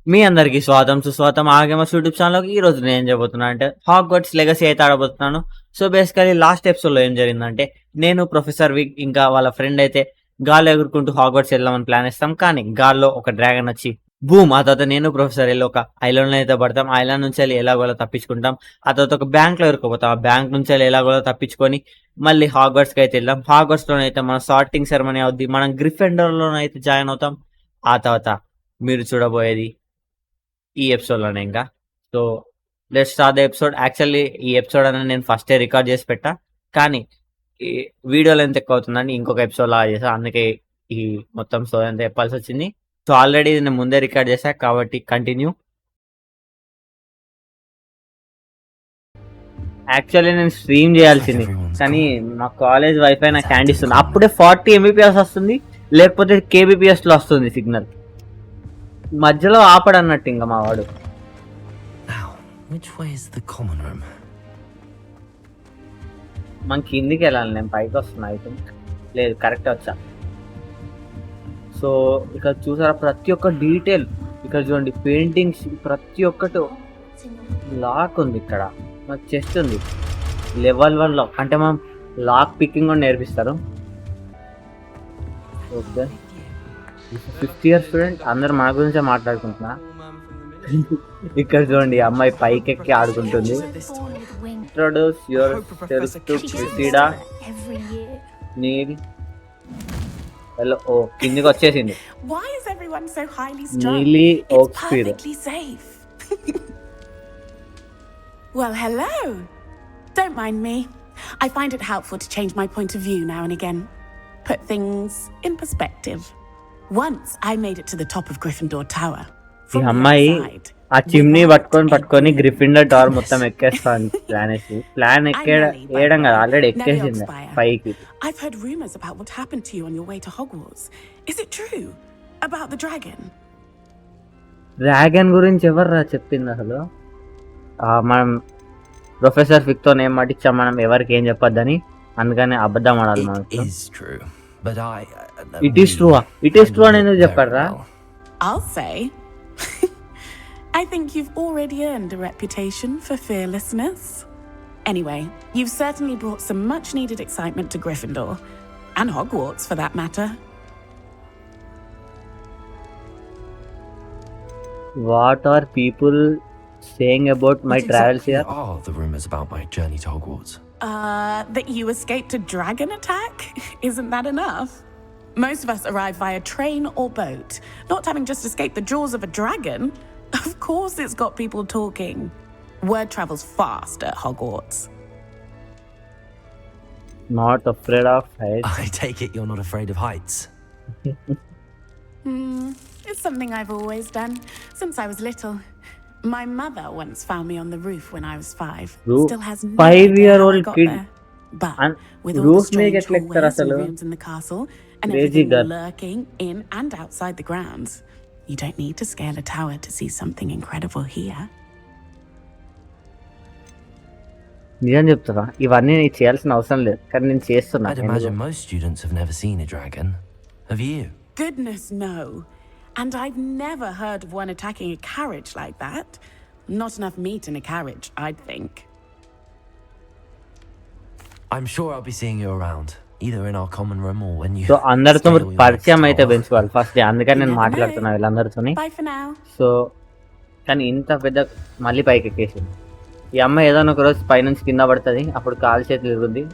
మీ అందరికీ స్వాగతం సుస్వాగతం ఆగమస్ యూట్యూబ్ ఛానల్‌లోకి. ఈ రోజు నేను ఏం చేయబోతున్నా అంటే హాగ్వర్ట్స్ లెగసీ అయితే ఆడబోతున్నాను. సో బేసికల్లీ లాస్ట్ ఎపిసోడ్‌లో ఏం జరిగిందంటే నేను, ప్రొఫెసర్ విగ్ ఇంకా వాళ్ళ ఫ్రెండ్ అయితే గాల్లో ఎగురుకుంటూ హాగ్వర్ట్స్ వెళ్దామని ప్లాన్ ఏస్తాం. కానీ గాల్లో ఒక డ్రాగన్ వచ్చి బూమ్! ఆ తర్వాత నేను, ప్రొఫెసర్ ఎళ్లి ఒక ఐలాండ్‌లో అయితే పడతాం. ఆ ఐలాండ్ నుంచెల్లి ఎలాగోలా తప్పించుకుంటాం. ఆ తర్వాత ఒక బ్యాంక్‌లో ఇరుక్కుపోతాం. ఆ బ్యాంక్ నుంచెల్లి ఎలాగోలా తప్పించుకొని మళ్ళీ హాగ్వర్ట్స్‌కి అయితే ఎళ్దాం. హాగ్వర్ట్స్‌లోనైతే మన సార్టింగ్ సెరమనీ అవుద్ది. మనం గ్రిఫెండర్‌లోనైతే జాయిన్ అవుతాం. ఆ తర్వాత మీరు చూడబోయేది ఈ ఎపిసోడ్‌లోనే ఇంకా. So, let's start the episode. Actually ఈ ఎపిసోడ్ అనేది నేను ఫస్టే రికార్డ్ చేసి పెట్టా. కానీ ఈ వీడియో లెంత్ ఎక్కువ అవుతుందని ఇంకొక ఎపిసోడ్ లాగా చేశా. అందుకే ఈ మొత్తం స్టోరీ అంతా చెప్పాల్సొచ్చింది. సో, ఆల్రెడీ నేను ముందే రికార్డ్ చేశా కాబట్టి కంటిన్యూ. యాక్చువల్లీ నేను స్ట్రీమ్ చేయాల్సింది. కానీ మా కాలేజ్ వైఫై నాకు హ్యాండ్ ఇస్తుంది. అప్పుడే 40 ఎంబీపీఎస్ వస్తుంది. లేకపోతే కేబీపీఎస్‌లో వస్తుంది సిగ్నల్. మధ్యలో ఆపడన్నట్టు ఇంక మా వాడు. Which way is the common room? మనం కిందికి వెళ్ళాలి. నేను పైకి వస్తున్నా. ఐ థింక్ లేదు, కరెక్ట్ వచ్చా. సో ఇక్కడ చూసారా ప్రతి ఒక్క డీటెయిల్. ఇక్కడ చూడండి పెయింటింగ్స్ ప్రతి ఒక్కటి లాక్ ఉంది. ఇక్కడ మాకు చెస్ట్ ఉంది. లెవెల్ 1 లాక్ అంటే మనం లాక్ పికింగ్ కూడా నేర్పిస్తారు. ఓకే, 50 ఇయర్ స్టూడెంట్ అందరు మా గురించే మాట్లాడుకుంటున్నా. ఇక్కడ చూడండి అమ్మాయి పైకెక్కి ఆడుకుంటుంది. Introduce yourself to Cressida Neil. Hello, ఓ కిందికి వచ్చేసింది. Nellie Oggspire. Well, hello. Don't mind me. I find it helpful to change my point of view now and again. Put things in perspective. Once I made it to the top of Gryffindor Tower. ఈ అమ్మాయి ఆ chimney పట్టుకొని గ్రిఫిండర్ tower మొత్తం ఎక్కేస్తాను plan ఎక్కడం కదా, already ఎక్కేసింది పైకి. I've heard rumors about what happened to you on your way to Hogwarts. Is it true about the dragon? Dragon గురించి ఎవర్రా చెప్పింది అసలు? మనం ప్రొఫెసర్ ఫిక్ తో ఏం మాటిచ్చాం, మనం ఎవరికి ఏం చెప్పొద్దని. అందుకని అబద్ధం ఆడాలి మనం. ఇట్ ఈస్ ట్రూ అని ఎందుకు చెప్పారా? I'll say. I think you've already earned a reputation for fearlessness. Anyway, you've certainly brought some much-needed excitement to Gryffindor, and Hogwarts for that matter. What are people saying about my travels here? What are the rumors about my journey to Hogwarts? That you escaped a dragon attack? Isn't that enough? Most of us arrive via train or boat, not having just escaped the jaws of a dragon. Of course it's got people talking. Word travels fast at Hogwarts. Not afraid of heights. I take it you're not afraid of heights. It's something I've always done, since I was little. My mother once found me on the roof when I was 5. Still has no 5-year-old kid. But with all the strange hallways and rooms in the castle, and everything lurking in and outside the grounds, you don't need to scale a tower to see something incredible here. నిజం చెప్తున్నా, ఇవన్నీ నేను చేయాల్సిన అవసరం లేదు, కానీ నేను చేస్తున్నా. I'd imagine most students have never seen a dragon. Have you? Goodness no. And I've never heard of one attacking a carriage like that. Not enough meat in a carriage, I'd think. I'm sure I'll be seeing you around, either in our common room or when you. So అందరితో పరిచయం అయితే పెంచుకోవాలి first. అందుకని నేను మాట్లాడుతున్నా వీళ్ళందరితోని. Bye for now. So కానీ ఇంత పెద్ద మళ్ళీ పైకి ఎక్కేసింది. ఈ అమ్మాయి ఏదైనా ఒక రోజు పైనుంచి కింద పడుతుంది, అప్పుడు కాలు చేతులు ఇరుగుద్ది.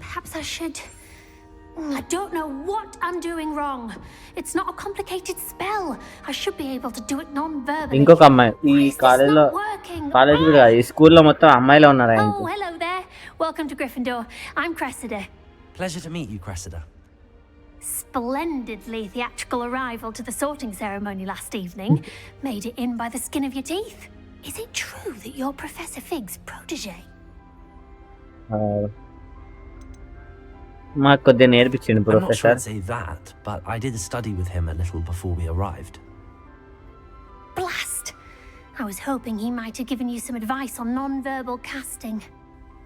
Perhaps I should. I don't know what I'm doing wrong. It's not a complicated spell. I should be able to do it non-verbally. ఇంకొక అమ్మాయి ఈ కాలేజ్ కూడా ఈ స్కూల్లో మొత్తం అమ్మాయిలో ఉన్నారు. Oh, hello there. Welcome to Gryffindor. I'm Cressida. Pleasure to meet you, Cressida. Splendidly theatrical arrival to the sorting ceremony last evening. Made it in by the skin of your teeth. Is it true that you're Professor Fig's protege? మాకు కొద్దిగా నేర్పించింది professor. I'm not sure I'd say that, but I did study with him a little before we arrived. Blast! I was hoping he might have given you some advice on non-verbal casting.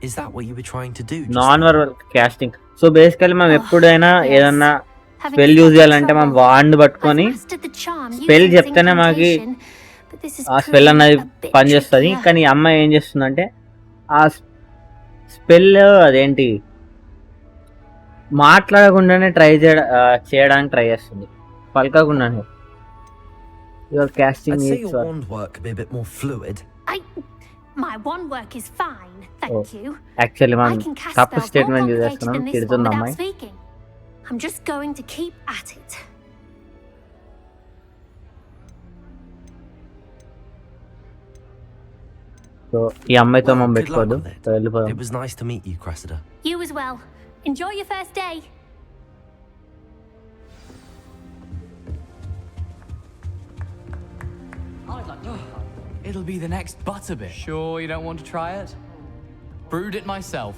Is that what you were trying to do? Non verbal casting. So basically మనం ఎప్పుడైనా ఏదన్నా Having spell use some చేయాలంటే మనం trouble. Wand I've పట్టుకొని mastered the charm spell using this చెప్తేనే మనకి incantation, but this is ఆ spell proving అన్నది a bit పనిచేస్తుంది. trickier. కానీ ఈ అమ్మాయి ఏం చేస్తుందంటే ఆ స్పెల్ అదేంటి మాట్లాడకుండానే చేయడానికి ట్రై చేస్తుంది, పలకకుండానే. Your I'd casting say your wand work could be a bit more fluid. My wand work is fine, thank you. Actually I మనం can cast తప్పు spells more statement use complicated చేస్తున్నాం, than this one తిడుతుంది without అమ్మాయి. speaking. I'm just going to keep at it. So ఈ అమ్మాయితో మనం Well, good luck పెట్టుకోవద్దు, with it. So వెళ్ళిపోదాం. It was nice to meet you, Cressida. You as well. Enjoy your first day. It'll be the next butterbit. Sure you don't want to try it? Brewed it myself.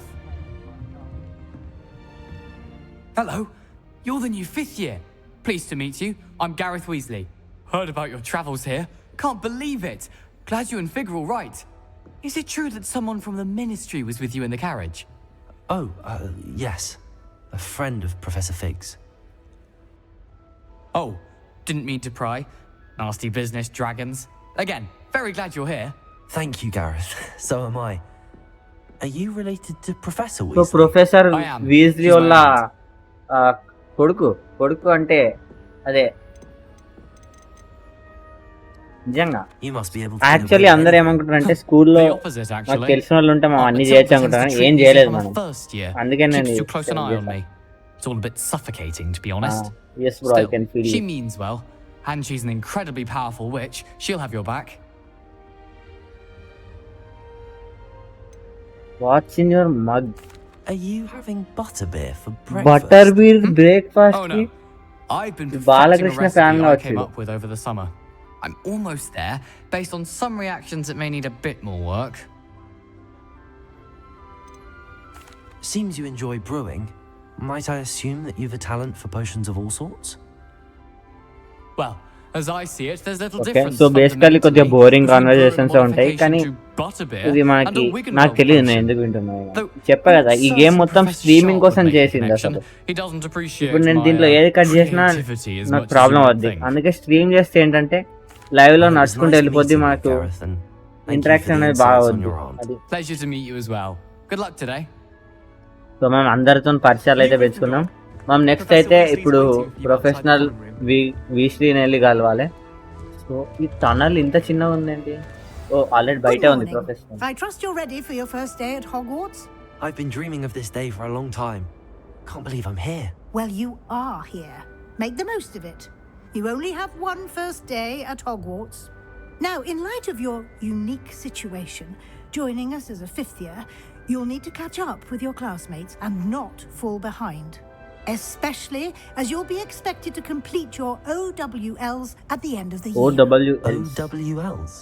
Hello, you're the new 5th year. Pleased to meet you. I'm Gareth Weasley. Heard about your travels here. Can't believe it. Glad you and Fig are all right. Is it true that someone from the Ministry was with you in the carriage? Oh, yes. A friend of Professor Fig's. Oh, didn't mean to pry. Nasty business, dragons. Again, very glad you're here. Thank you, Gareth. So am I. Are you related to Professor so Weasley? Professor I am. Weasley She's వాళ్ళ my కొడుకు అంటే అదే నిజంగా. You must be able to. Actually అందరు ఏమనుకుంటారు అంటే స్కూల్లో The opposite, నాకు actually. తెలిసిన వాళ్ళు ఉంటే మనం అన్ని But చేయొచ్చు Silver అనుకుంటారు, tends కానీ to ఏం treat చేయలేదు music on మనం. the first year. అందుకే నేను Keeps too close an eye on me. It's all a bit suffocating, to be honest. Yes bro, I Still, can feel she means well, and she's an incredibly powerful witch. She'll have your back. What's in your mug. Are you having butterbeer for breakfast? Butter beer breakfast Oh కి. no, I've been Balakrishna perfecting a fan recipe గా I came వచ్చాడు. up with over the summer. I'm almost there, based on some reactions that may need a bit more work. Seems you enjoy brewing. Might I assume that you've a talent for potions of all sorts? Well, as I see it, there's little Okay, difference. so basically కొద్దిగా fundamentally boring between brewing conversations ఉంటాయి, కానీ modification to butterbeer ఇది and మనకి a Wiggenweld నాకు తెలియదు నేను potion. ఎందుకు వింటున్నాను. Though చెప్పా కదా, ఈ it గేమ్ says మొత్తం Professor స్ట్రీమింగ్ Sharp కోసం would make a చేసింది connection. అసలు. He doesn't appreciate ఇప్పుడు నేను my, దీంట్లో ఏది కట్ చేసినా creativity as నాకు much as problem you would అవుద్ది. think. అందుకే స్ట్రీమ్ చేస్తే ఏంటంటే లైవ్ లో Well, it was నడుచుకుంటూ nice to వెళ్ళిపోద్ది, meet you, మనకు Gareth, and thank you interaction for the అనేది బాగా insights on అవుద్ది. your aunt. అది Pleasure to meet you as well. Good luck today. So మనం అందరితో పరిచయాలు అయితే పెంచుకుందాం. మనం నెక్స్ట్ అయితే ఇప్పుడు ప్రొఫెషనల్ వీస్లీని వెళ్ళి కలవాలి. సో ఈ టనల్ ఇంత చిన్నగా ఉందండి. ఓ ఆల్రెడీ బయటే ఉంది professional. I trust you're ready for your first day at Hogwarts? I've been dreaming of this day for a long time. Can't believe I'm here. Well, you are here. Make the most of it. You only have one first day at Hogwarts. Now, in light of your unique situation, joining us as a 5th year, you'll need to catch up with your classmates and not fall behind. Especially as you'll be expected to complete your OWLs at the end of the year. OWLs OWLs.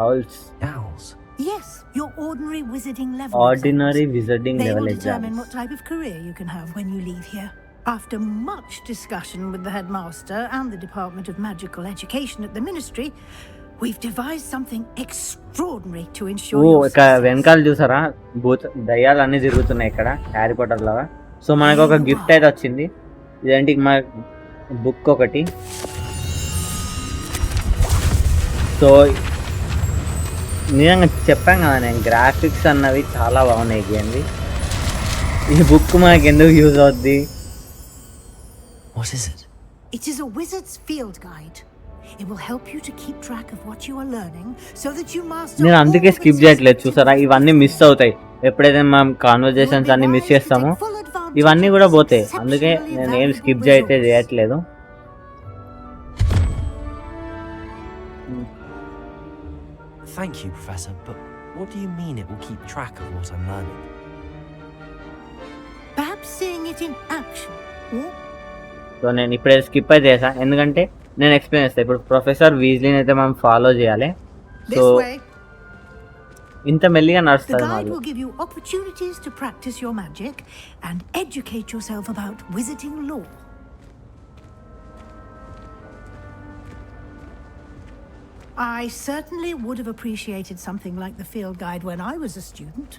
Owls. Owls. Yes, your ordinary wizarding level Ordinary exams. wizarding They level will determine exams. what type of career you can have when you leave here. After much discussion with the headmaster and the Department of Magical Education at the Ministry, we've devised something extraordinary to ensure oh your ఇక success. వెనకాల చూసారా, దయ్యాలు అన్ని తిరుగుతున్నాయి ఇక్కడ Harry Potter లాగా. So మనకు ఒక గిఫ్ట్ అయితే వచ్చింది. ఇదేంటి, మా బుక్ ఒకటి. సో నిజంగా చెప్పాను కదా నేను, గ్రాఫిక్స్ అన్నవి చాలా బాగున్నాయి గేమ్వి. ఈ బుక్ మనకి ఎందుకు యూజ్ అవుద్ది? What is it? It is a wizard's field guide. It will help you to keep track of what you are learning so that you master. నేను అందుకే all స్కిప్ its చేయట్లేదు. చూసారా, systems. ఇవన్నీ miss అవుతాయి. ఎప్పుడైతే మనం conversations అన్ని miss చేస్తామో ఇవన్నీ కూడా పోతాయి. అందుకే నేను ఏం స్కిప్ అయితే చేయట్లేదు. Thank you, Professor, but what do you mean it will keep track of what I'm learning? Perhaps seeing it in action. Or so నేను ఇప్పుడే స్కిప్ అయితే చేసా, ఎందుకంటే నేను ఎక్స్ప్లెయిన్ చేస్తాను. ఇప్పుడు ప్రొఫెసర్ వీజ్లీని అయితే మనం ఫాలో చేయాలి. So this way. ఇంత మెల్లిగా The నడుస్తుంది guide మాది. will give you opportunities to practice your magic and educate yourself about wizarding lore. I certainly would have appreciated something like the field guide when I was a student.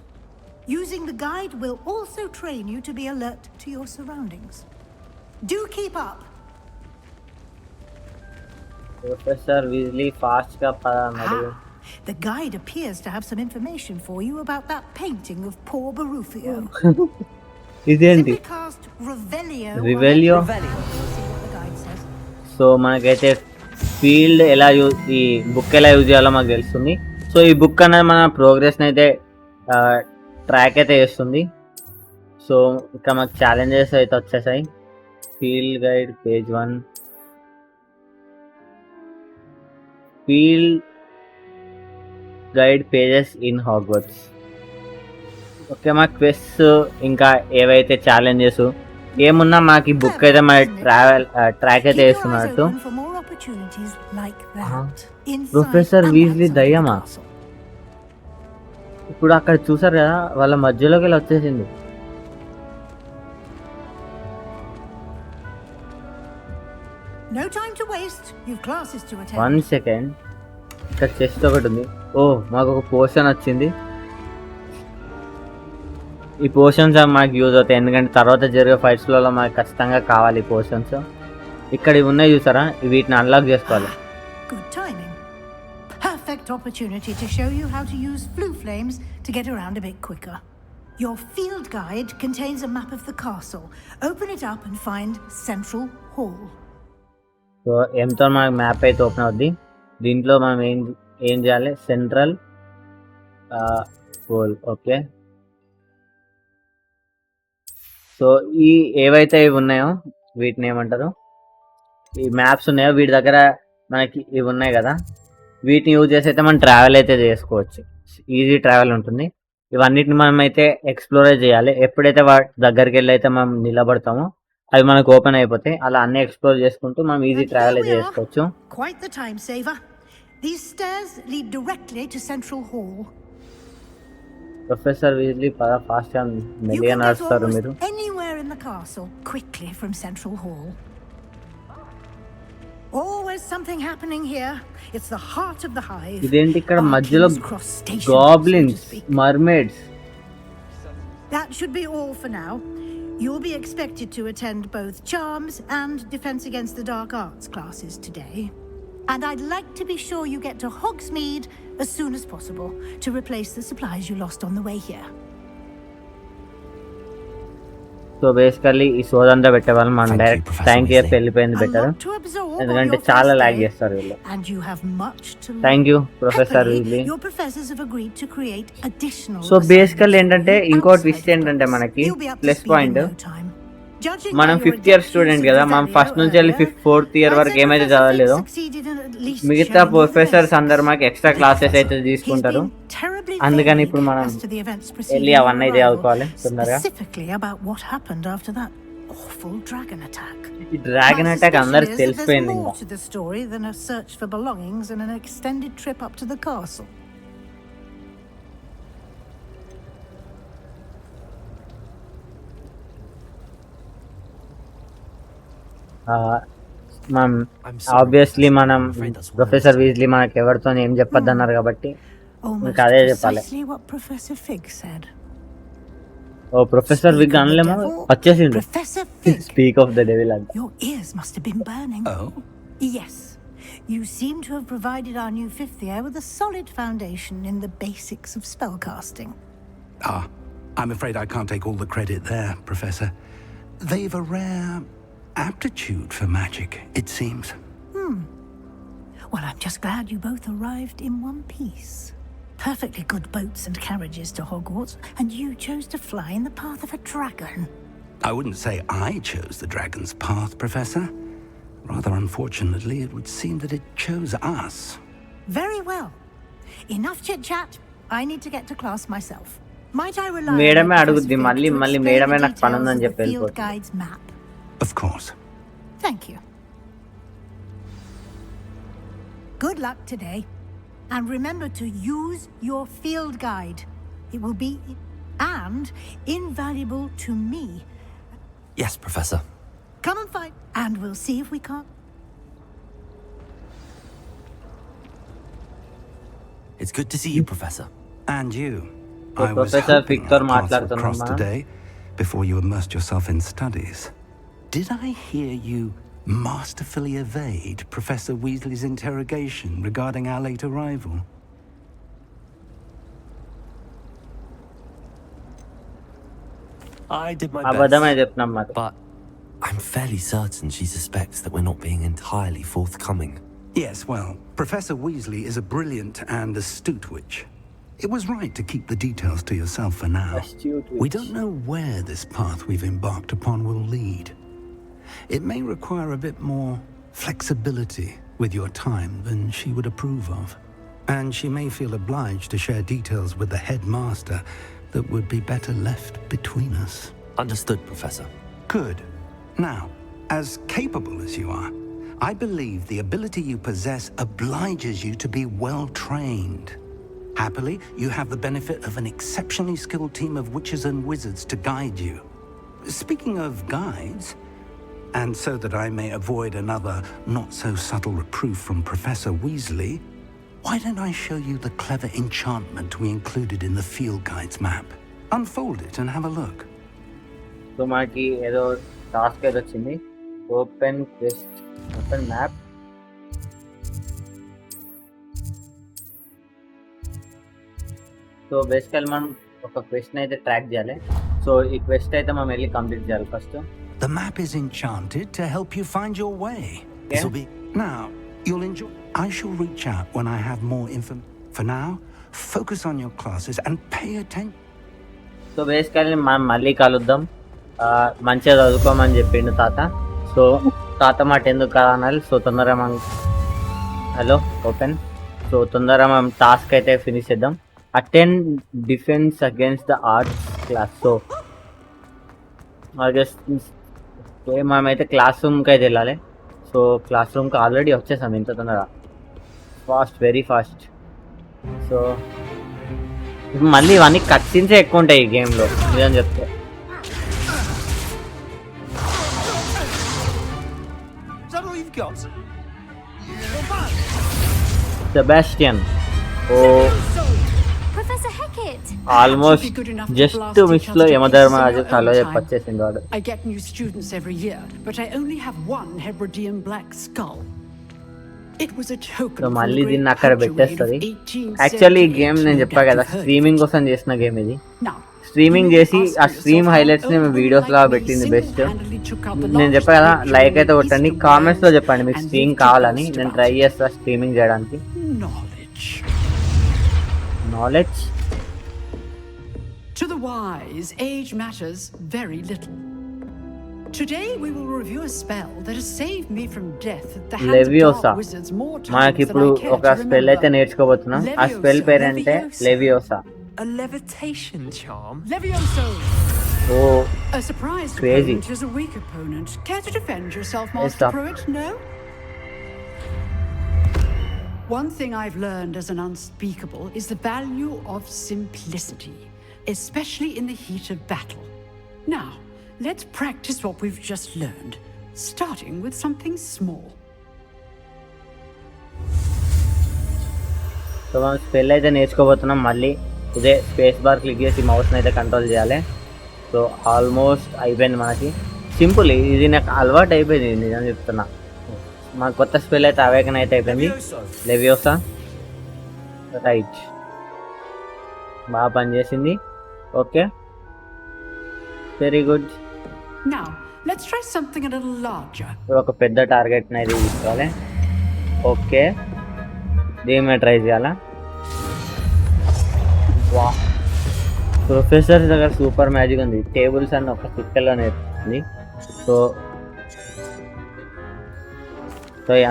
Using the guide will also train you to be alert to your surroundings. Do keep up. Professor Weasley fast గా పద అన్నాడు. Ah, the guide appears to have some information for you about that painting of poor Barufio. ఇదేంటి? Simply cast Revelio. Revelio? See what the guide says. So మనకైతే field ఎలా ఈ book ఎలా use చేయాలో మాకు తెలుస్తుంది. సో ఈ బుక్ అనేది మన ప్రోగ్రెస్ని అయితే ట్రాక్ అయితే చేస్తుంది. సో ఇక్కడ మాకు ఛాలెంజెస్ అయితే వచ్చేసాయి. Field guide page 1, field guide pages in Hogwarts. Okay, మా క్వెస్ట్ ఇంకా ఏవైతే ఛాలెంజెస్ ఏమున్నా మాకు ఈ బుక్ అయితే మన ట్రాక్ అయితే Keep your eyes వేస్తున్నట్టు. open for more opportunities like that. Inside professor and Weasley outside the దయ్యమా? castle. ఇప్పుడు అక్కడ చూసారు కదా, వాళ్ళ మధ్యలోకి వెళ్ళి వచ్చేసింది. No time to waste. You've classes to attend. 1 second, ఇక్కడ చెస్ట్ ఒకటి ఉంది. ఓ, మాకు ఒక పోర్షన్ వచ్చింది. ఈ పోర్షన్స్ మాకు యూజ్ అవుతాయి, ఎందుకంటే తర్వాత జరిగే ఫైట్స్లలో మాకు ఖచ్చితంగా కావాలి ఈ పోర్షన్స్. ఇక్కడ ఇవి ఉన్నాయి చూసారా, వీటిని అన్లాక్ చేసుకోవాలి. Good timing. Perfect opportunity to show you how to use flue flames to get around a bit quicker. Your field guide contains a map of the castle. Open it up and find Central Hall. So ఎంతో మనకి map అయితే open అవుద్ది. దీంట్లో మనం ఏం చేయాలి? Central whole. Okay, so ఈ ఏవైతే ఇవి ఉన్నాయో వీటిని ఏమంటారు, ఈ మ్యాప్స్ ఉన్నాయో వీటి దగ్గర మనకి ఇవి ఉన్నాయి కదా, వీటిని యూజ్ చేసి అయితే మనం ట్రావెల్ అయితే చేసుకోవచ్చు. ఈజీ ట్రావెల్ ఉంటుంది. ఇవన్నిటిని మనం అయితే ఎక్స్ప్లోర్ చేయాలి. ఎప్పుడైతే వాటి దగ్గరికి వెళ్ళి అయితే మనం నిలబడతామో అవి మనకు ఓపెన్ అయిపోతాయి. అలా అన్ని ఎక్స్ప్లోర్ చేసుకుంటూ మనం ఈజీ And ట్రావెల్ here అయితే we are. చేసుకోవచ్చు. Quite the time saver. These stairs lead directly to Central Hall. Professor Weasley fast గా You మెల్లిగా can get నడుస్తారు almost మీరు. anywhere in the castle quickly from Central Hall. Always something happening here. It's the heart of the hive. ఇదేంటి ఇక్కడ Our మధ్యలో King's Cross Station, గాబ్లిన్స్, so to speak. Mermaids. That should be all for now. You'll be expected to attend both Charms and Defense Against the Dark Arts classes today. And I'd like to be sure you get to Hogsmeade as soon as possible to replace the supplies you lost on the way here. So basically ఈ సోదంతా పెట్టేవాళ్ళు మనం Thank you, direct Professor thank you Weasley. వెళ్ళిపోయింది A better, lot to absorb on ఎందుకంటే your చాలా first log day, చేస్తారు వీళ్ళు. and you have much to learn. Thank you professor Happily, Weasley. your professors have agreed to create additional so basically assignments ఏంటంటే for you ఇంకోటి outside twist the ఏంటంటే books. మనకి You'll be up to plus speed in point, no time. Judging మనం by your 5th year adeptions student of కదా, మనం Revelio first నుంచి వెళ్ళి earlier, 4th year I'd వరకు say ఏమైతే Professor Fig చదవలేదో succeeded in at least మిగతా showing you the professors basics. అందరు మాకు ఎక్స్ట్రా క్లాసెస్ అయితే తీసుకుంటారు. He's been terribly అందుకని vague ఇప్పుడు మనం as to the events వెళ్ళి preceding your అవన్నీ అయితే arrival, చదువుకోవాలి తొందరగా. specifically about what happened after that awful dragon attack. ఈ డ్రాగన్ My అటాక్ suspicion అందరికి is that తెలిసిపోయింది there's ఇంకా. more to the story than a search for belongings and an extended trip up to the castle. మనం I'm sorry, obviously Professor. మనం I'm afraid that's all professor there is. Weasley మనకి ఎవరితో ఏం చెప్పొద్దు అన్నారు కాబట్టి Almost ఇంకా అదే చెప్పాలి. precisely what Professor Fig said. ఓ ప్రొఫెసర్ విగ్ అనలేమో వచ్చేసిండు. Professor Fig, speak of the devil అంట. your ears must have been burning. Oh? Yes. You seem to have provided our new fifth year with a solid foundation in the basics of spellcasting. Ah, I'm afraid I can't take all the credit there, Professor. They've a rare aptitude for magic, it seems. Well, I'm just glad you both arrived in one piece. Perfectly good boats and carriages to Hogwarts, and you chose to fly in the path of a dragon. I wouldn't say I chose the dragon's path, Professor. Rather unfortunately, it would seem that it chose us. Very well. Enough chit-chat. I need to get to class myself. Might I rely on మేడమే you, అడుగుద్ది Professor Fig, మళ్ళీ to మళ్ళీ explain మేడమే the నాకు పని details ఉందని of చెప్పి the field వెళ్ళిపోతుంది. guide's map? Of course. Thank you. Good luck today. And remember to use your field guide. It will be and invaluable to me. Yes, Professor. Come and fight, and we'll see if we can't. It's good to see you, Professor. And you. So, I was Professor hoping Victor our paths would మాట్లాడుతున్నాం cross మనం. today before you immersed yourself in studies. Did I hear you masterfully evade Professor Weasley's interrogation regarding our late arrival. I did my అబద్ధమే best, చెప్తున్నాం మరి. but I'm fairly certain she suspects that we're not being entirely forthcoming. Yes, well, Professor Weasley is a brilliant and astute witch. It was right to keep the details to yourself for now. We don't know where this path we've embarked upon will lead. It may require a bit more flexibility with your time than she would approve of. And she may feel obliged to share details with the headmaster that would be better left between us. Understood, Professor. Good. Now, as capable as you are, I believe the ability you possess obliges you to be well trained. Happily, you have the benefit of an exceptionally skilled team of witches and wizards to guide you. Speaking of guides, and so that I may avoid another not-so-subtle reproof from Professor Weasley, why don't I show you the clever enchantment we included in the field guide's map? Unfold it and have a look. So మనకి ఏదో task ఏదో వచ్చింది, open map. So బేసికల్ మనం ఒక quest అయితే track చేయాలి. So ఈ క్వెస్ట్ అయితే మనం వెళ్ళి కంప్లీట్ చేయాలి first. The map is enchanted to help you find your way. This'll be... Now, you'll enjoy... I shall reach out when I have more info. For now, focus on your classes and pay attention. So basically మనం మళ్ళీ కలుద్దాం. మంచిగా చదువుకోమని చెప్పిండు తాత. So తాత మాట ఎందుకు కదా అనాలి. సో తొందరగా మనం హలో ఓపెన్. సో తొందరగా మనం టాస్క్ అయితే ఫినిష్ చేద్దాం. Attend defence against the arts class. So మనమైతే క్లాస్ రూమ్కి అయితే వెళ్ళాలి. సో క్లాస్ రూమ్కి ఆల్రెడీ వచ్చేసాం ఇంత తొందరగా, ఫాస్ట్, వెరీ ఫాస్ట్. సో మళ్ళీ ఇవన్నీ కట్ సీన్సే ఎక్కువ ఉంటాయి ఈ గేమ్లో నిజం చెప్తే. సెబాస్టియన్ ఆల్మోస్ట్ జస్ట్ మిస్ లో యమధర్మరాజు తలో వచ్చేసింది వాడు. I get new students every year, but I only have one Hebridean black skull. It was a token. So మళ్ళీ దీన్ని అక్కడ పెట్టేస్తుంది. యాక్చువల్లీ ఈ గేమ్ నేను చెప్పా కదా స్ట్రీమింగ్ కోసం చేసిన గేమ్ ఇది. స్ట్రీమింగ్ చేసి ఆ స్ట్రీమ్ హైలైట్స్ ని వీడియోస్ లా పెట్టింది బెస్ట్. నేను చెప్పా కదా లైక్ అయితే కొట్టండి, కామెంట్స్ లో చెప్పండి మీకు స్ట్రీమ్ కావాలని, నేను ట్రై చేస్తా స్ట్రీమింగ్ చేయడానికి. Knowledge. To the wise, age matters very little. Today we will review a spell that has saved me from death at the hands of dark wizards more times మనకి ఇప్పుడు ఒక spell అయితే నేర్చుకోబోతున్నాం. ఆ spell పేరంటే లెవియోసా. A levitation charm? Levioso! Oh, a surprised crazy. opponent is a weak opponent. Care to defend yourself, Master Pruitt? No? One thing I've learned as an unspeakable is the value of simplicity, especially in the heat of battle. Now, let's practice what we've just learned, starting with something small. So మనం spell అయితే నేర్చుకోబోతున్నాం. మళ్ళీ ఇదే space bar click చేసి మౌస్ని అయితే control చేయాలి. So almost అయిపోయింది మనకి. Simple, ఇది నాకు అలవాటు అయిపోయింది నిజం చెప్తున్నా. మా కొత్త స్పెల్ అయితే అవేకన్ అయితే అయిపోయింది. లెవియోసా. రైట్, బాగా పనిచేసింది. Okay, very good. Now, let's try something a little larger. ఒక పెద్ద టార్గెట్ని అయితే తీసుకోవాలి. ఓకే, దీని మీద ట్రై చేయాలా? వా, ప్రొఫెసర్ దగ్గర సూపర్ మ్యాజిక్ ఉంది. టేబుల్స్ అన్న ఒక సిక్కల్లో నేర్పుతుంది. సో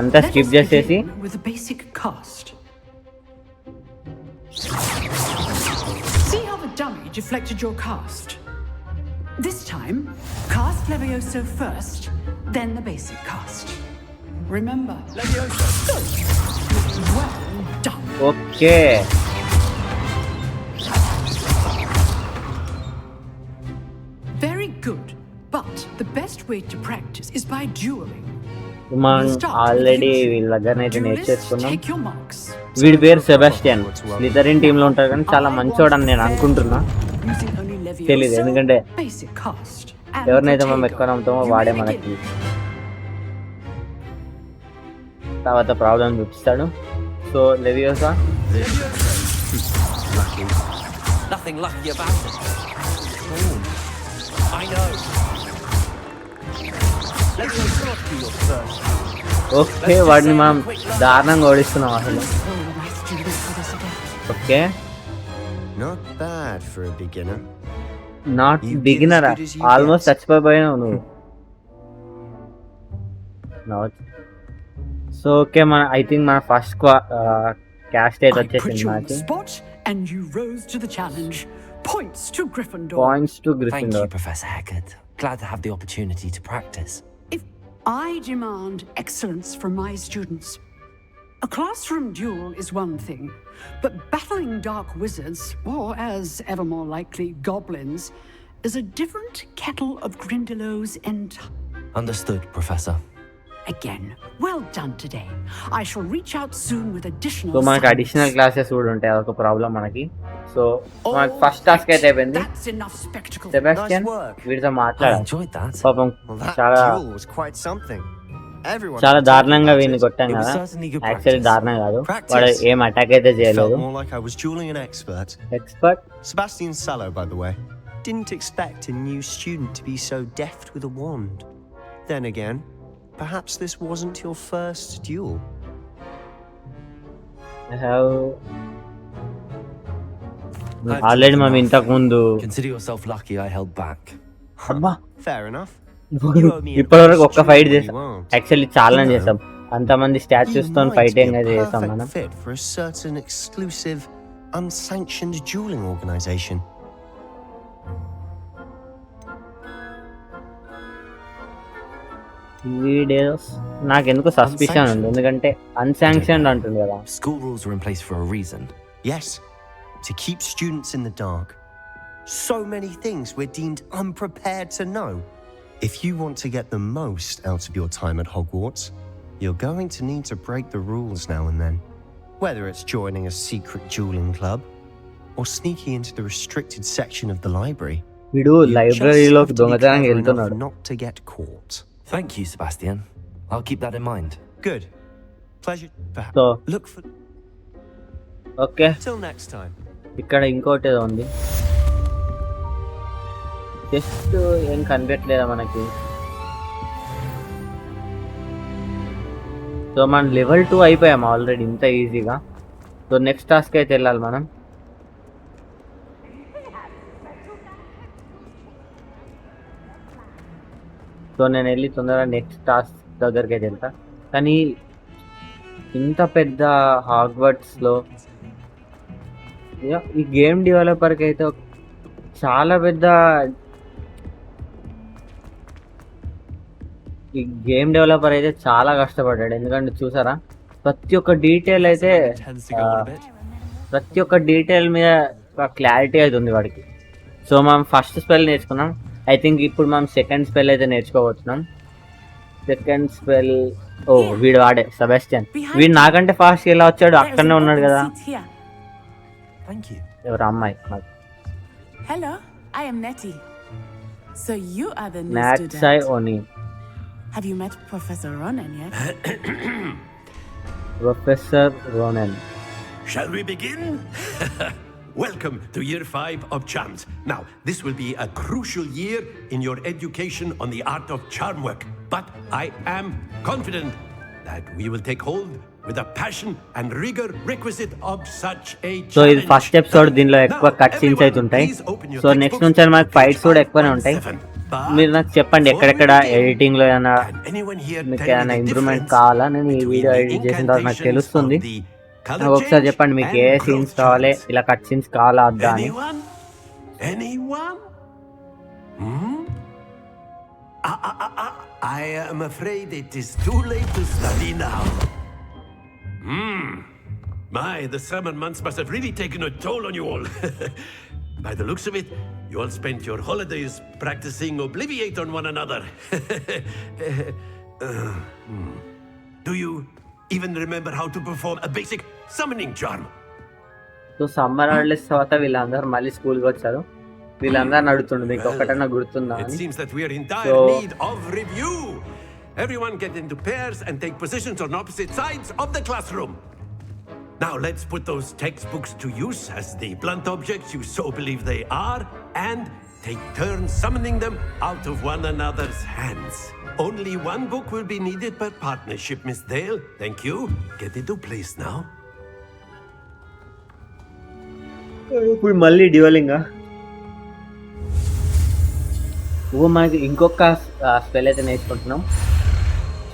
అంతా స్కిప్ చేసేసి with a basic cast. See how the dummy deflected your cast. This time, cast Levioso first, then the basic cast. Remember, Levioso. Good. Well done. Okay, Very good. But the best way to practice is by dueling. మనం already వీళ్ళ దగ్గర అయితే నేర్చేసుకున్నాం. Take your marks. వీడి పేరు Sebastian. స్లిథరిన్ team లో ఉంటారు కానీ చాలా మంచోడు అని నేను అనుకుంటున్నా. తెలీదు, ఎందుకంటే ఎవరినైతే మనం ఎక్కువ నమ్ముతామో వాడే మనకి. తర్వాత ప్రాబ్లం చూపిస్తాడు. So Leviosa Lucky. Nothing lucky about it. Oh, I know. Let's go to your first. Okay, వాడిని మనం దారుణంగా ఓడిస్తున్నాం అసలు. Okay, Not bad for a beginner. Not beginner, almost చచ్చిపోయినావు నువ్వు. సో ఓకే, మన ఐ థింక్ మన ఫస్ట్ క్యాస్ట్ అయితే I put వచ్చేసింది you on మనకి. the spot, and you rose to the challenge. Points to Gryffindor. Points to Thank you, గ్రిఫిండోర్. Professor Haggard. Glad to have the opportunity to practice. If I demand excellence from my students, a classroom duel is one thing, but battling dark wizards, or as ever more likely, goblins, is a different kettle of Grindylows Understood, Professor. Again, well done today. I shall reach out soon with additional so మనకి science. Additional classes కూడా ఉంటాయి, అదొక problem మనకి. So మనకి first task అయితే అయిపోయింది. That's enough spectacle. Sebastian Nice work. వీడితో I మాట్లాడాలి. enjoyed that. పాపం Well, that చాలా duel was quite something. Everyone చాలా was talking దారుణంగా about వీడిని it. కొట్టాం It was కదా. certainly good actually practice. దారుణం కాదు, Practice. వాడు ఏం అటాక్ అయితే చేయలేదు. Felt more like I was dueling an expert. Expert. Sebastian Sallow, by the way. Didn't expect a new student to be so deft with a wand. Then again, perhaps this wasn't your first duel. Already మనం ఇంతకు ముందు Consider yourself lucky I held back. అబ్బా Fair enough. ఇప్పటివరకు ఒక్క fight You చేసాం. won't. Actually చాలా You know, చేసాం, అంతమంది You స్టాచ్యూస్ తో might ఫైట్ be ఏం a చేసాం perfect మనం. fit for a certain exclusive, unsanctioned dueling organization. Videos నాకు ఎందుకు సస్పిషన్ ఉంది, ఎందుకంటే అన్సాంక్షన్డ్ అంటుంది కదా. School rules are in place for a reason. Yes, to keep students in the dark. So many things we're deemed unprepared to know. If you want to get the most out of your time at Hogwarts, you're going to need to break the rules now and then. Whether it's joining a secret dueling club or sneaking into the restricted section of the library. వీడు You just లైబ్రరీలోకి have to be దొంగతనంగా clever enough వెళ్తున్నాడు. not to get caught. Thank you, Sebastian. I'll keep that in mind. Good. Pleasure. Perhaps. So, Look for. Okay, Till next time. ఇక్కడ ఇంకోటి ఏదో ఉంది, just ఏం కనిపెట్టలేదా మనకి. So మనం level 2 అయిపోయాం ఆల్రెడీ ఇంత ఈజీగా. సో నెక్స్ట్ టాస్క్ అయితే వెళ్ళాలి మనం. సో నేను వెళ్ళి తొందరగా నెక్స్ట్ టాస్క్ దగ్గరికి అయితే వెళ్తా. కానీ ఇంత పెద్ద హాగ్వర్ట్స్లో ఈ గేమ్ డెవలపర్కి అయితే చాలా పెద్ద, ఈ గేమ్ డెవలపర్ అయితే చాలా కష్టపడ్డాడు. ఎందుకంటే చూసారా, ప్రతి ఒక్క డీటెయిల్ అయితే ప్రతి ఒక్క డీటెయిల్ మీద క్లారిటీ అయితే ఉంది వాడికి. సో మనం ఫస్ట్ స్పెల్ నేర్చుకున్నాం, ఐ థింక్ ఇప్పుడు మనం సెకండ్ స్పెల్ అయితే నేర్చుకోబోతున్నాం. సెకండ్ స్పెల్, ఓ వీడు వాడే సెబాస్టియన్. వీడు నాకంటే ఫాస్ట్ ఎలా వచ్చాడు, There is అక్కడనే an ఉన్నాడు open కదా. seat here. Thank you. ఎవరు అమ్మాయి, Hello, I am Nettie. So you are the new మ్యాథ్సై student. Onai. Have you met Professor Ronan yet? Professor Ronen. Shall we begin? Welcome to year 5 of charms. Now, this will be a crucial year in your education on the art of charm work. But I am confident that we will take hold with the passion and rigor requisite of such a challenge. So ఇది first episode, దీనిలో ఎక్కువ cut scenes అయితే ఉంటాయి. So next నుంచి మనకి fights కూడా ఎక్కువనే ఉంటాయి. మీరు నాకు చెప్పండి ఎక్కడెక్కడ ఎడిటింగ్ లో ఏమైనా మీకు ఏమైనా ఇంప్రూవ్మెంట్ కావాలా. నేను ఈ వీడియో ఎడిట్ చేసిన తర్వాత నాకు తెలుస్తుంది. నాకు ఒకసారి చెప్పండి మీకు ఏ సీన్స్ కావాలి, ఇలా కట్ సీన్స్ కావాలా వద్దా అని. Anyone? I am afraid it is too late to study now. My, the summer months must have really taken a toll on you all. By the looks of it, you all spent your holidays practicing Obliviate on one another. Do you even remember how to perform a basic summoning charm? So summer holidays తర్వాత వీళ్ళందరూ మళ్ళీ స్కూల్కి వచ్చారు. వీళ్ళందరూ అడుగుతుండే మీకు ఒక్కటన్నా గుర్తుందా It అని. seems that we are in dire need of review. Everyone get into pairs and take positions on opposite sides of the classroom. Now let's put those textbooks to use as the blunt objects you so believe they are, and take turns summoning them out of one another's hands. Only one book will be needed per partnership, Miss Dale. Thank you. Get into place now. ఇప్పుడు మళ్ళీ డ్యూయలింగా మనకి ఇంకొక spell అయితే నేర్చుకుంటున్నాం.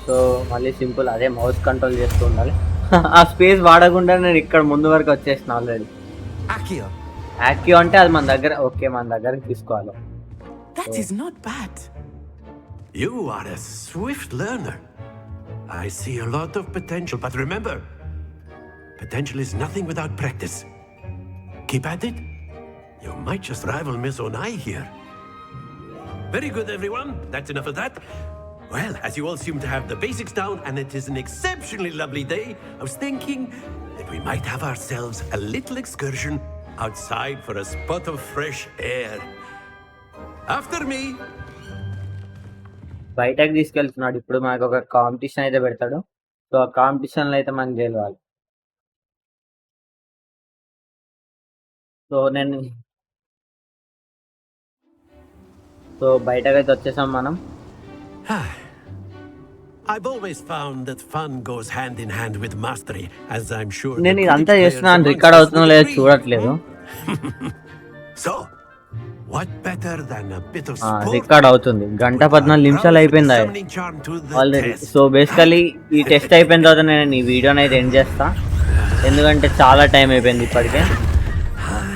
So మళ్ళీ simple అదే mouse control చేస్తూ ఉండాలి. ఆ స్పేస్ వాడకుండా నేను ఇక్కడ ముందు వరకు వచ్చేసిన ఆల్రెడీ. యాక్యూ అంటే అది మన దగ్గర ఓకే మన దగ్గర తీసుకోవాలి. That is not bad. You are a swift learner. I see a lot of potential, but remember, potential is nothing without practice. Keep at it. You might just rival Miss Onai here. Very good, everyone. That's enough of that. Well, as you all seem to have the basics down, and it is an exceptionally lovely day, I was thinking that we might have ourselves a little excursion outside for a spot of fresh air. After me. బయటకు తీసుకెళ్తున్నాడు. ఇప్పుడు మనకు ఒక competition అయితే పెడతాడు. So ఆ కాంపిటీషన్లో అయితే మనం గెలవాలి. సో బయటకు అయితే వచ్చేసాం మనం. I've always found that fun goes hand in hand with mastery, as I'm sure. నేను ఇదంతా చేస్తున్నాను, రికార్డ్ అవుతుందో లేదో చూడట్లేదు. So, what better than a bit of sport? Record అవుతుంది. 1:14 నిమిషాలు అయిపోయింది ఆల్రెడీ. సో బేసికలీ ఈ టెస్ట్ అయిపోయిన తర్వాత నేను ఈ వీడియోని అయితే ఎండ్ చేస్తా, ఎందుకంటే చాలా టైం అయిపోయింది ఇప్పటికే.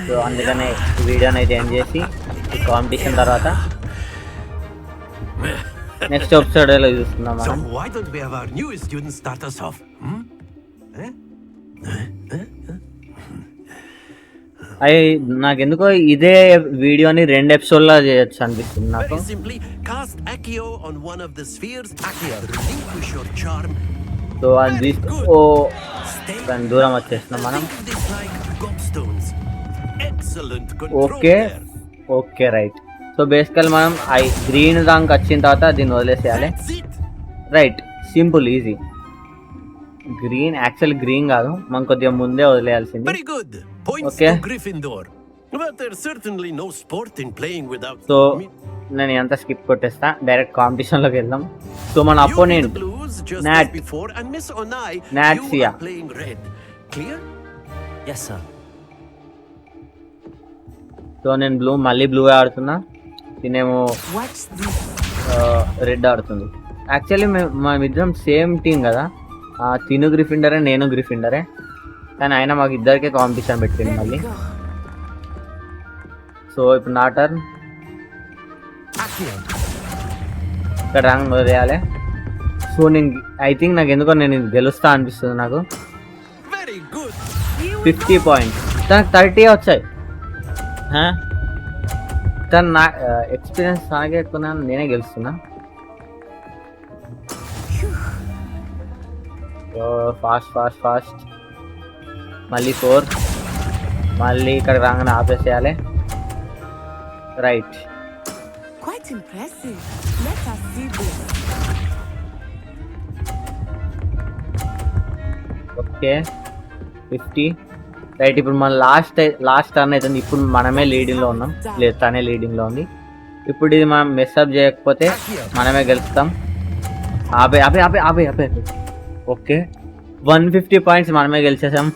సో అందుకనే ఈ వీడియోని అయితే ఎండ్ చేసి ఈ కాంపిటీషన్ తర్వాత నెక్స్ట్ ఎపిసోడ్ లో చూస్తున్నాం. So why don't we have our newest student start us off? నాకెందుకో ఇదే వీడియోని 2 ఎపిసోడ్లో చేయొచ్చు అనిపిస్తుంది నాకు. Very simply, cast Accio on one of the spheres. Accio, relinquish your charm. So అది దాని దూరం వచ్చేస్తున్నాం మనం. Okay okay right. సో బేసికల్ మనం గ్రీన్ దానికి వచ్చిన తర్వాత దీన్ని వదిలేసేయాలి. Right, simple, easy. Green actual green కాదు, మనం కొద్దిగా ముందే వదిలేయాల్సింది. ఓకే, సో నేను ఎంత స్కిప్ కొట్టేస్తా, డైరెక్ట్ కాంపిటీషన్లోకి వెళ్దాం. సో మన అపోనెంట్ నాట్సియా. సో నేను మళ్ళీ బ్లూ ఆడుతున్నా, తినేమో రెడ్ ఆడుతుంది. యాక్చువల్లీ మేమిద్దరం సేమ్ టీం కదా, తిను గ్రిఫిండరే నేను గ్రిఫిండరే, కానీ ఆయన మాకు ఇద్దరికే కాంపిటీషన్ పెట్టింది మళ్ళీ. సో ఇప్పుడు నా టర్న్. ఇక్కడ రంగ్ వదిలేయాలి. సో నేను ఐ థింక్ నాకు ఎందుకో నేను గెలుస్తా అనిపిస్తుంది నాకు. 50 పాయింట్స్, తనకు 30 వచ్చాయి. తను నా ఎక్స్పీరియన్స్ నాకే ఎక్కువ, నేనే గెలుస్తున్నా. Fast fast fast. మళ్ళీ 4, మళ్ళీ ఇక్కడ రాగానే ఆపేసేయాలి. Right. Quite impressive. Let us see this. Okay 50. Right, ఇప్పుడు మన లాస్ట్ టర్న్ అవుతుంది. ఇప్పుడు మనమే లీడింగ్లో ఉన్నాం, లేదు తనే లీడింగ్లో ఉంది. ఇప్పుడు ఇది మనం మెస్అప్ చేయకపోతే మనమే గెలుస్తాం. ఆపే ఆపే ఆపే ఆపే ఆపే. ఓకే 150 పాయింట్స్ మనమే గెలిచేసాం.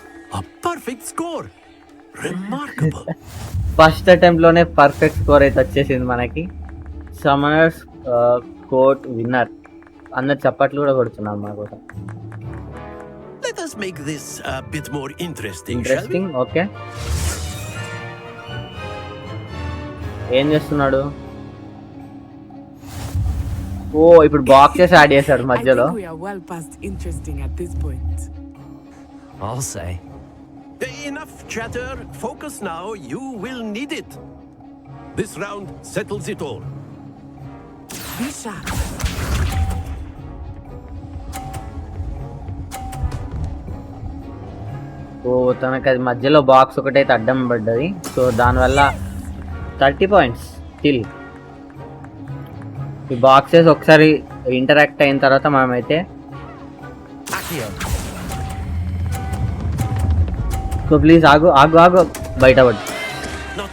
ఫస్ట్ అటెంప్ట్ లోనే పర్ఫెక్ట్ స్కోర్ అయితే వచ్చేసింది మనకి. సమనర్స్ కోట్ విన్నర్. అందరు చప్పట్లు కూడా కొడుతున్నారు మన కోసం. Let us make this a bit more interesting. Okay, ఏం చేస్తున్నాడు? ఓ ఇప్పుడు బాక్సెస్ యాడ్ చేశాడు మధ్యలో. I think we are well past interesting at this point. I'll say. Enough chatter. Focus now. You will need it. This round settles it all. Be sharp. ఓ తనకి అది మధ్యలో box ఒకటైతే అడ్డం పడ్డది. సో దానివల్ల 30 points still. ఈ boxes ఒకసారి interact అయిన తర్వాత మనమైతే సో ప్లీజ్ ఆగు ఆగు ఆగు బయటపడి.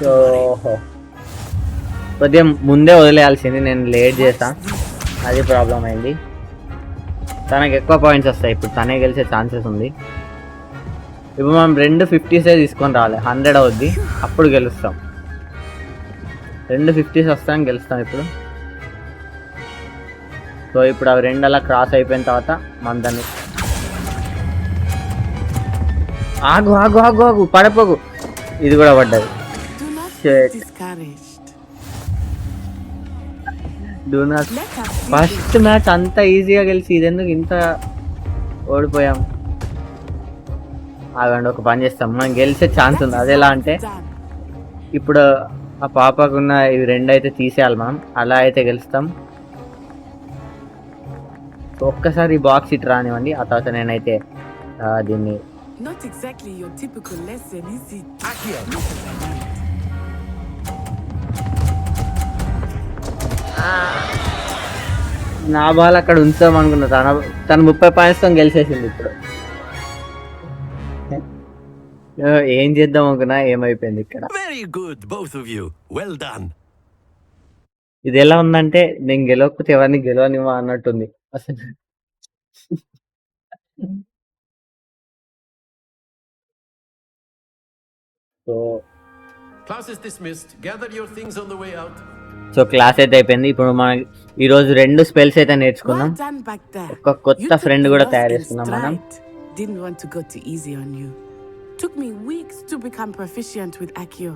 సో కొద్దిగా ముందే వదిలేయాల్సింది, నేను లేట్ చేసా, అది ప్రాబ్లం అయింది. తనకి ఎక్కువ పాయింట్స్ వస్తాయి, ఇప్పుడు తనే గెలిచే ఛాన్సెస్ ఉంది. ఇప్పుడు మనం 2 50s తీసుకొని రావాలి, 100 అవుద్ది, అప్పుడు గెలుస్తాం. 2 50s వస్తాం, గెలుస్తాం ఇప్పుడు. సో ఇప్పుడు అవి 2 అలా క్రాస్ అయిపోయిన తర్వాత మనం దాన్ని ఆగు ఆగు ఆగు ఆగు పడిపోకు. ఇది కూడా పడ్డది. ఫస్ట్ మ్యాచ్ అంత ఈజీగా గెలిచి ఇదెందుకు ఇంత ఓడిపోయాం? ఆగండి, ఒక పని చేస్తాం, మనం గెలిచే ఛాన్స్ ఉంది. అది ఎలా అంటే ఇప్పుడు ఆ పాపకున్న ఇవి 2 అయితే తీసేయాలి మనం, అలా అయితే గెలుస్తాం. ఒక్కసారి ఈ బాక్స్ ఇటు రానివ్వండి, ఆ తర్వాత నేనైతే దీన్ని నా బాల్ అక్కడ ఉంచాం అనుకున్నా. తను 30 పాయింట్స్తో గెలిచేసింది. ఇప్పుడు ఏం చేద్దాం అనుకున్నా, ఏమైపోయింది ఇక్కడ. Very good, both of you. Well done. ఇది ఎలా ఉందంటే నేను గెలవకపోతే ఎవరిని గెలవనివ్వ అన్నట్టుంది అసలు. So Class is dismissed. Gather your things on the way out. So class అయితే అయిపోయింది. ఇప్పుడు మనం ఈరోజు 2 స్పెల్స్ అయితే నేర్చుకున్నాం. ఒక కొత్త ఫ్రెండ్ కూడా తయారు చేసుకున్నాం మనం. Didn't want to go too easy on you. Took me weeks to become proficient with Accio.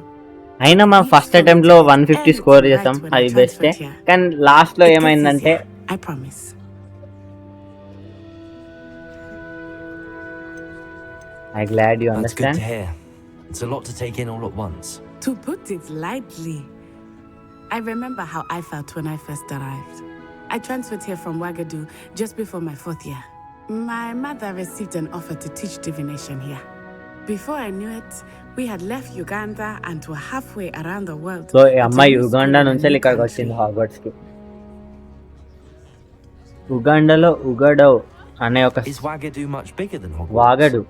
అయినా మనం ఫస్ట్ అటెంప్ట్ లో 150 స్కోర్ చేసాం, అది బెస్టే. కానీ లాస్ట్ లో ఏమైందంటే I promise. I glad you That's good understand. to hear. It's a lot to take in all at once. To put it lightly, I remember how I felt when I first arrived. I transferred here from Wagadu just before my 4th year. My mother received an offer to teach divination here. Before I knew it, we had left Uganda and were halfway around the world. So ఈ అమ్మాయి Uganda నుంచి ఇక్కడికి వచ్చింది హాగ్వర్ట్స్ కి. ఉగాండాలో ఉగడవ్ అనే ఒక Is Wagadu much bigger than Hogwarts? వాగడు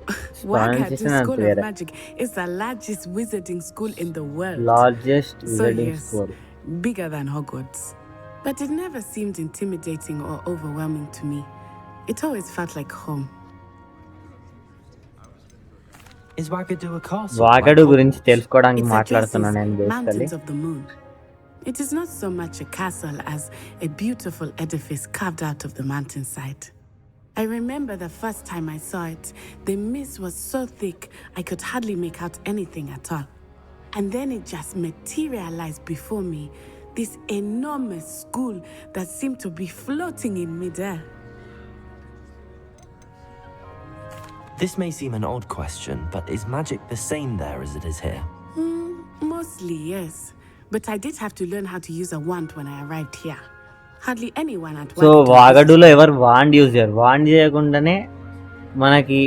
Wagadu School of Magic is the largest wizarding school in the world. Largest So visiting yes, school. bigger than Hogwarts. But it never seemed intimidating or overwhelming to me. It always felt like home. Is Wagadu a castle? వాగడు like గురించి Hogwarts? తెలుసుకోవడానికి It's మాట్లాడుతున్నాను నేను Addresses, basically. Mountains of the Moon. It is not so much a castle as a beautiful edifice carved out of the mountainside. I remember the first time I saw it, the mist was so thick I could hardly make out anything at all. And then it just materialized before me, this enormous school that seemed to be floating in midair. This may seem an odd question, but is magic the same there as it is here? Mostly, yes. But I did have to learn how to use a wand when I arrived here. Hardly anyone at so Wagadu వాగడులో ఎవరు wand use చేయరు. Wand చేయకుండానే మనకి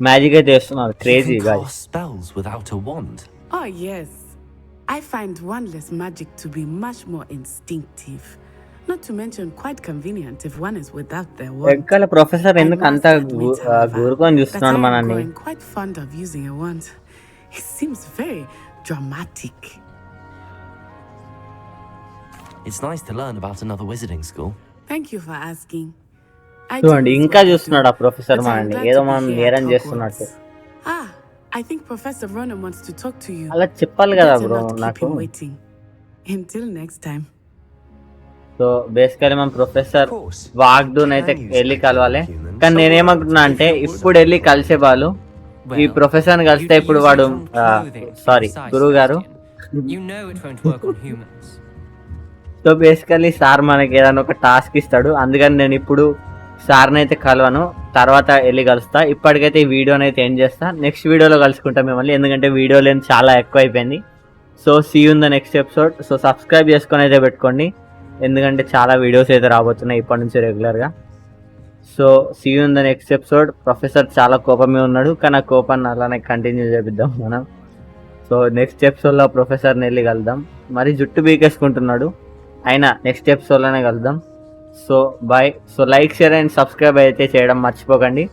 magic అయితే చేస్తున్నారు. You crazy can guys. cast spells without a wand. Oh, yes. I find wandless magic to be much more instinctive. Not to mention quite convenient if one is without their wand. ఎక్కల professor I ఎందుకు must అంత admit, however, గూరుకొని that చూస్తున్నాడు I am మనల్ని. growing quite fond of using a wand. It seems very dramatic. It's nice to learn about another wizarding school. Thank you for asking. I చూడండి do ఇంకా what I చూస్తున్నాడు ఆ do, professor but I'm మనల్ని, glad ఏదో to be మనం here నేరం at చేస్తున్నట్టు. Hogwarts. Ah, I think Professor Ronan wants to talk to you. అలా చెప్పాలి కదా Better బ్రో not keep నాకు. him waiting. Until next time. So basically మనం ప్రొఫెసర్ Of course. వాగ్డూన్ అయితే వెళ్ళి కలవాలి. కానీ నేనేమనుకుంటున్నా అంటే ఇప్పుడు వెళ్ళి కలిసే వాళ్ళు ఈ ప్రొఫెసర్ ని కలిస్తే ఇప్పుడు వాడు సారీ గురువు గారు. You know it won't work on humans. So basically sir మనకి ఏదైనా ఒక టాస్క్ ఇస్తాడు, అందుకని నేను ఇప్పుడు సార్ని అయితే కలవను, తర్వాత వెళ్ళి కలుస్తా. ఇప్పటికైతే ఈ వీడియోని అయితే ఎండ్ చేస్తా. నెక్స్ట్ వీడియోలో కలుసుకుంటాం మిమ్మల్ని, ఎందుకంటే వీడియో లెంత్ చాలా ఎక్కువ అయిపోయింది. So see you in the next episode. So subscribe చేసుకొని అయితే పెట్టుకోండి, ఎందుకంటే చాలా వీడియోస్ అయితే రాబోతున్నాయి ఇప్పటి నుంచి రెగ్యులర్గా. So see you in the next episode. Professor చాలా కోపమే ఉన్నాడు, కానీ ఆ కోపాన్ని అలానే కంటిన్యూ చేపిద్దాం మనం. సో నెక్స్ట్ ఎపిసోడ్లో ప్రొఫెసర్ని వెళ్ళి కలుద్దాం. మరి జుట్టు బీకేసుకుంటున్నాడు, అయినా నెక్స్ట్ ఎపిసోడ్లోనే కలుద్దాం. So bye. So like, share and subscribe అయితే చేయడం మర్చిపోకండి.